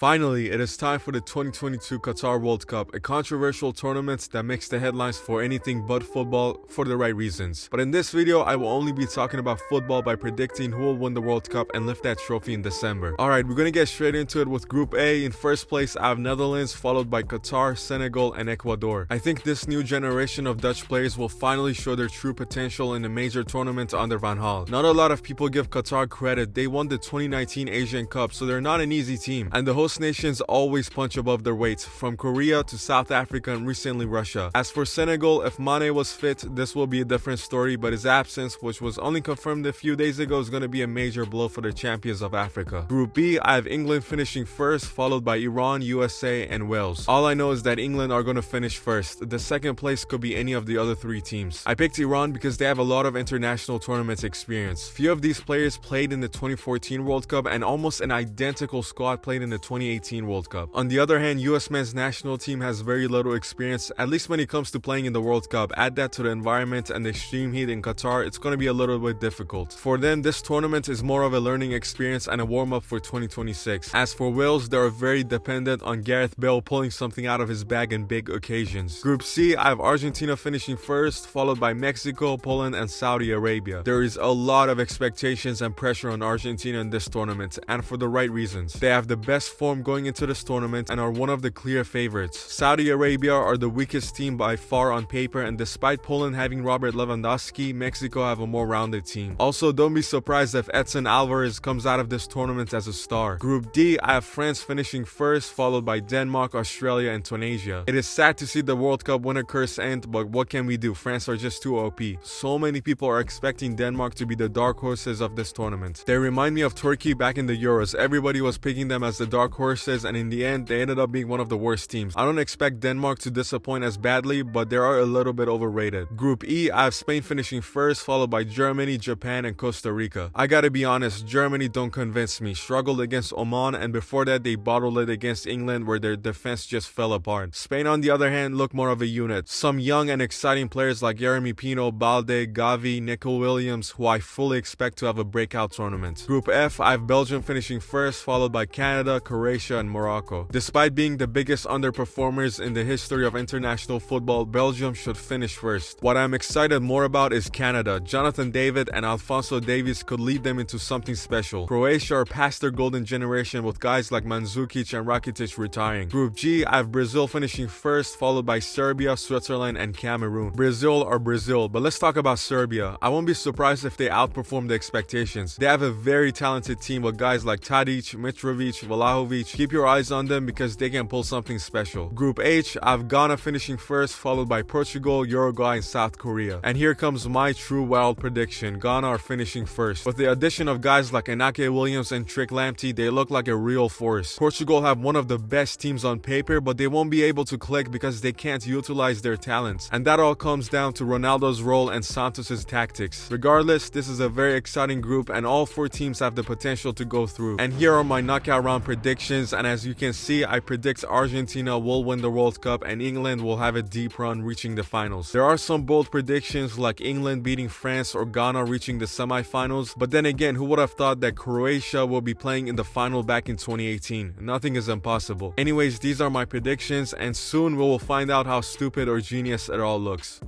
Finally, it is time for the 2022 Qatar World Cup, a controversial tournament that makes the headlines for anything but football for the right reasons. But in this video, I will only be talking about football by predicting who will win the World Cup and lift that trophy in December. Alright, we're gonna get straight into it with Group A. In first place, I have Netherlands, followed by Qatar, Senegal, and Ecuador. I think this new generation of Dutch players will finally show their true potential in a major tournament under Van Gaal. Not a lot of people give Qatar credit. They won the 2019 Asian Cup, so they're not an easy team. And the host nations always punch above their weight, from Korea to South Africa and recently Russia. As for Senegal, if Mane was fit, this will be a different story, but his absence, which was only confirmed a few days ago, is going to be a major blow for the champions of Africa. Group B, I have England finishing first, followed by Iran, USA, and Wales. All I know is that England are going to finish first. The second place could be any of the other three teams. I picked Iran because they have a lot of international tournaments experience. Few of these players played in the 2014 World Cup, and almost an identical squad played in the 2018 World Cup. On the other hand, US men's national team has very little experience, at least when it comes to playing in the World Cup. Add that to the environment and the extreme heat in Qatar, it's going to be a little bit difficult. For them, this tournament is more of a learning experience and a warm-up for 2026. As for Wales, they are very dependent on Gareth Bale pulling something out of his bag in big occasions. Group C, I have Argentina finishing first, followed by Mexico, Poland, and Saudi Arabia. There is a lot of expectations and pressure on Argentina in this tournament, and for the right reasons. They have the best form going into this tournament and are one of the clear favorites. Saudi Arabia are the weakest team by far on paper, and despite Poland having Robert Lewandowski, Mexico have a more rounded team. Also, don't be surprised if Edson Alvarez comes out of this tournament as a star. Group D, I have France finishing first, followed by Denmark, Australia, and Tunisia. It is sad to see the World Cup winner curse end, but what can we do? France are just too OP. So many people are expecting Denmark to be the dark horses of this tournament. They remind me of Turkey back in the Euros. Everybody was picking them as the dark horses, and in the end, they ended up being one of the worst teams. I don't expect Denmark to disappoint as badly, but they are a little bit overrated. Group E, I have Spain finishing first, followed by Germany, Japan, and Costa Rica. I gotta be honest, Germany don't convince me. Struggled against Oman, and before that, they bottled it against England, where their defense just fell apart. Spain, on the other hand, look more of a unit. Some young and exciting players like Jeremy Pino, Balde, Gavi, Nico Williams, who I fully expect to have a breakout tournament. Group F, I have Belgium finishing first, followed by Canada, Croatia, and Morocco. Despite being the biggest underperformers in the history of international football, Belgium should finish first. What I'm excited more about is Canada. Jonathan David and Alphonso Davies could lead them into something special. Croatia are past their golden generation with guys like Mandzukic and Rakitic retiring. Group G, I have Brazil finishing first, followed by Serbia, Switzerland, and Cameroon. Brazil are Brazil, but let's talk about Serbia. I won't be surprised if they outperform the expectations. They have a very talented team with guys like Tadic, Mitrovic, Vlahovic. Keep your eyes on them because they can pull something special. Group H, I have Ghana finishing first, followed by Portugal, Uruguay, and South Korea. And here comes my true wild prediction. Ghana are finishing first. With the addition of guys like Inaki Williams and Trick Lamptey, they look like a real force. Portugal have one of the best teams on paper, but they won't be able to click because they can't utilize their talents. And that all comes down to Ronaldo's role and Santos' tactics. Regardless, this is a very exciting group, and all four teams have the potential to go through. And here are my knockout round predictions, and as you can see, I predict Argentina will win the World Cup and England will have a deep run reaching the finals. There are some bold predictions like England beating France or Ghana reaching the semifinals, but then again, who would have thought that Croatia will be playing in the final back in 2018? Nothing is impossible. Anyways, these are my predictions, and soon we will find out how stupid or genius it all looks.